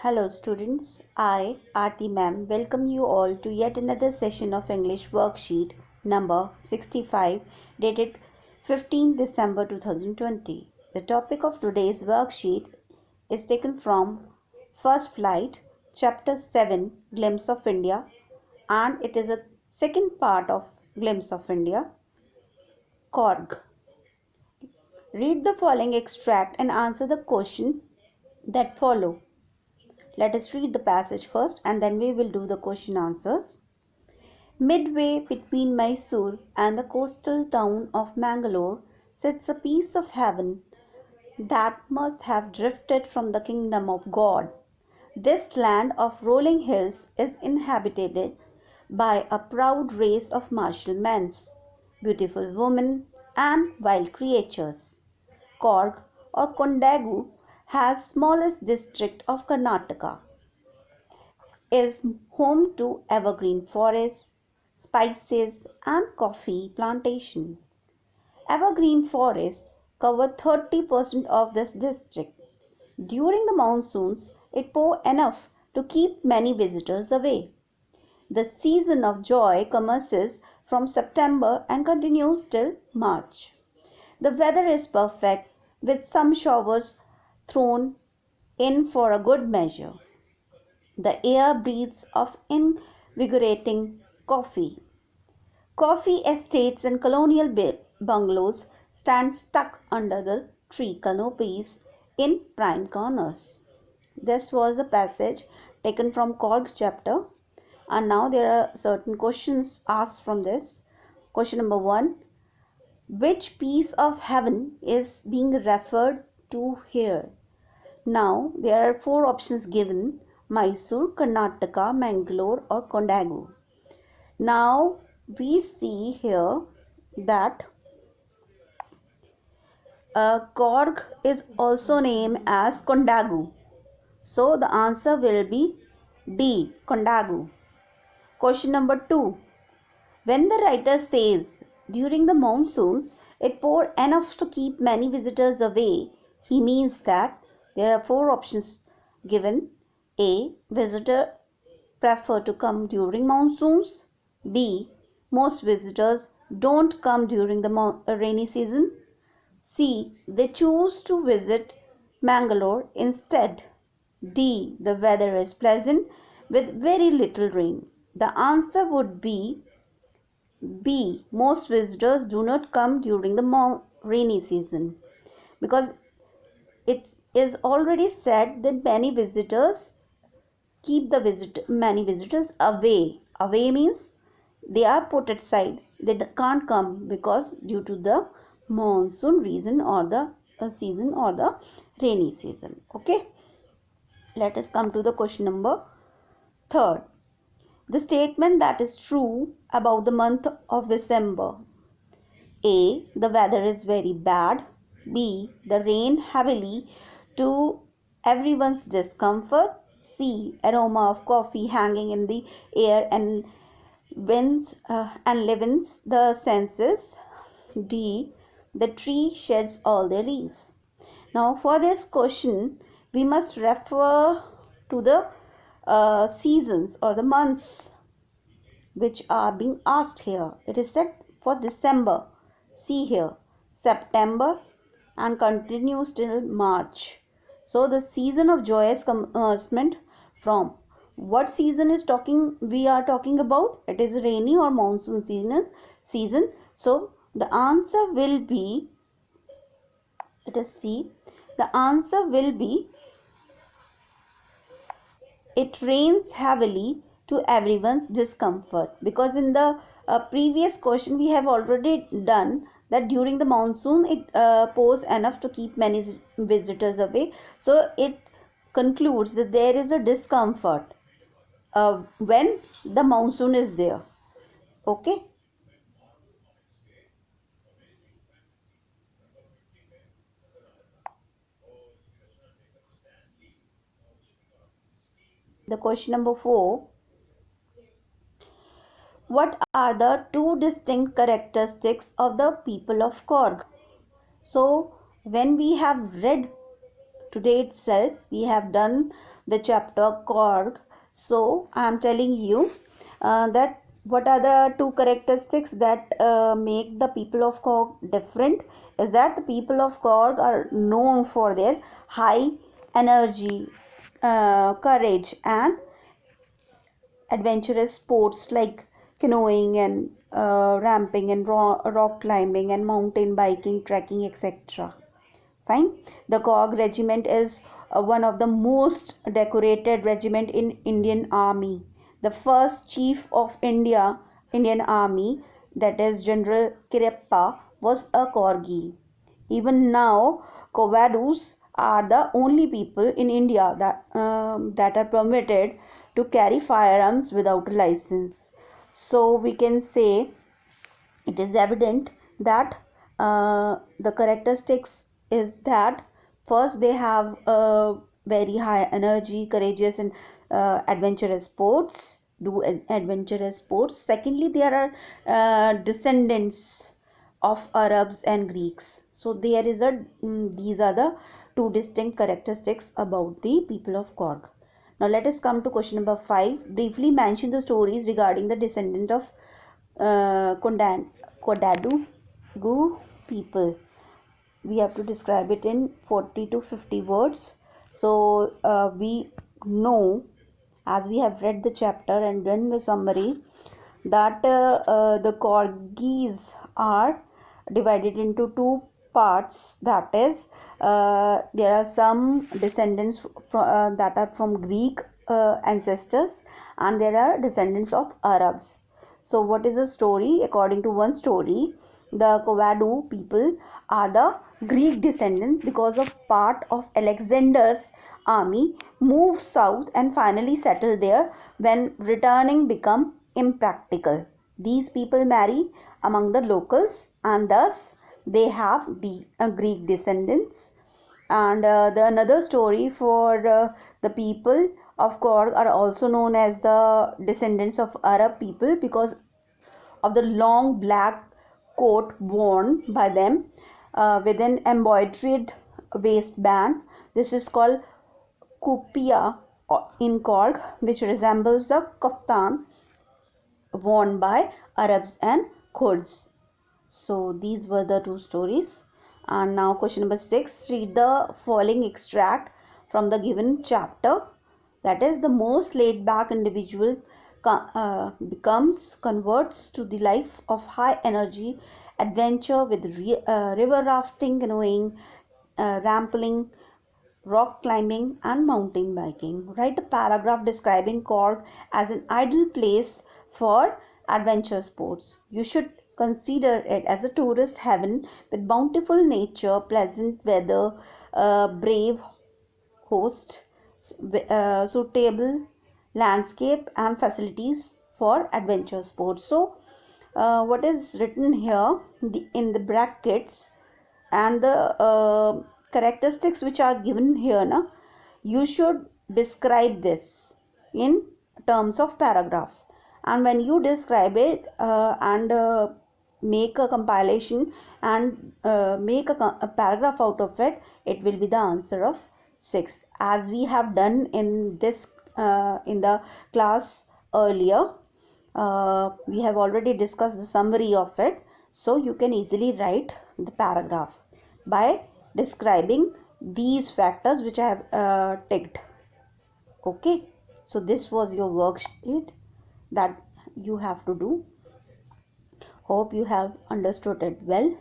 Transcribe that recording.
Hello students, I Aarti ma'am welcome you all to yet another session of English worksheet number 65 dated 15 December 2020. The topic of today's worksheet is taken from First Flight chapter 7 Glimpse of India, and it is a second part of Glimpse of India, Korg. Read the following extract and answer the question that follow. Let us read the passage first and then we will do the question answers. Midway between Mysore and the coastal town of Mangalore sits a piece of heaven that must have drifted from the kingdom of God. This land of rolling hills is inhabited by a proud race of martial men, beautiful women, and wild creatures. Korg or Kondagu has smallest district of Karnataka, is home to evergreen forests, spices, and coffee plantation. Evergreen forests cover 30% of this district. During the monsoons, it pours enough to keep many visitors away. The season of joy commences from September and continues till March. The weather is perfect, with some showers thrown in for a good measure. The air breathes of invigorating coffee. Coffee estates and colonial bungalows stand stuck under the tree canopies in prime corners. This was a passage taken from Korg chapter, and now there are certain questions asked from this. Question number 1. Which piece of heaven is being referred to here? Now there are 4 options given: Mysore, Karnataka, Mangalore or Kondagu. Now we see here that Korg is also named as Kondagu. So the answer will be D, Kondagu. Question number 2. When the writer says during the monsoons it poured enough to keep many visitors away, he means that there are 4 options given. A. Visitors prefer to come during monsoons. B. Most visitors don't come during the rainy season. C. They choose to visit Mangalore instead. D. The weather is pleasant with very little rain. The answer would be B. Most visitors do not come during the rainy season, because it is already said that many visitors keep many visitors away. Away means they are put aside. They can't come because due to the monsoon reason or the season or the rainy season. Okay. Let us come to the question number 3. The statement that is true about the month of December. A. The weather is very bad. B. The rain heavily to everyone's discomfort. C. Aroma of coffee hanging in the air and winds enlivens the senses. D. The tree sheds all their leaves. Now for this question we must refer to the seasons or the months which are being asked here. It is said for December. See here, September and continues till March. So the season of joyous commencement from what season is we are talking about? It is rainy or monsoon season. So the answer will be, let us see, the answer will be it rains heavily to everyone's discomfort, because in the previous question we have already done that during the monsoon it pours enough to keep many visitors away. So it concludes that there is a discomfort when the monsoon is there. Okay. The question number 4. What are the 2 distinct characteristics of the people of Korg? So when we have read today itself, we have done the chapter Korg. So I am telling you that what are the two characteristics that make the people of Korg different is that the people of Korg are known for their high energy, courage, and adventurous sports like canoeing and ramping and rock climbing and mountain biking, trekking, etc. Fine. The Cog regiment is one of the most decorated regiment in Indian Army. The first chief of Indian Army, that is General Kirappa, was a Corgi. Even now, Covados are the only people in India that are permitted to carry firearms without a license. So we can say it is evident that the characteristics is that first they have a very high energy, courageous, and adventurous sports, do adventurous sports. Secondly, there are descendants of Arabs and Greeks. So there is these are the two distinct characteristics about the people of Korg. Now let us come to question number 5. Briefly mention the stories regarding the descendant of Kodadu people. We have to describe it in 40 to 50 words. So we know, as we have read the chapter and done the summary, that the Corgis are divided into two parts. That is, there are some descendants that are from Greek ancestors, and there are descendants of Arabs. So what is the story? According to one story, the Kovadu people are the Greek descendants because of part of Alexander's army moved south and finally settled there when returning become impractical. These people marry among the locals and thus they have Greek descendants. And the another story for the people of Korg are also known as the descendants of Arab people because of the long black coat worn by them with an embroidered waistband. This is called kupia in Korg, which resembles the kaftan worn by Arabs and Kurds. So these were the two stories. And now question number 6. Read the following extract from the given chapter. That is, the most laid back individual converts to the life of high energy adventure with river rafting, canoeing, rampling, rock climbing, and mountain biking. Write a paragraph describing Korg as an ideal place for adventure sports. You should consider it as a tourist heaven with bountiful nature, pleasant weather, brave host, suitable landscape, and facilities for adventure sports. So, what is written here in the brackets and the characteristics which are given here, you should describe this in terms of paragraph, and when you describe it and make a compilation and make a paragraph out of it, it will be the answer of 6, as we have done in this in the class earlier. We have already discussed the summary of it, so you can easily write the paragraph by describing these factors which I have ticked. Okay, so this was your worksheet that you have to do. Hope you have understood it well.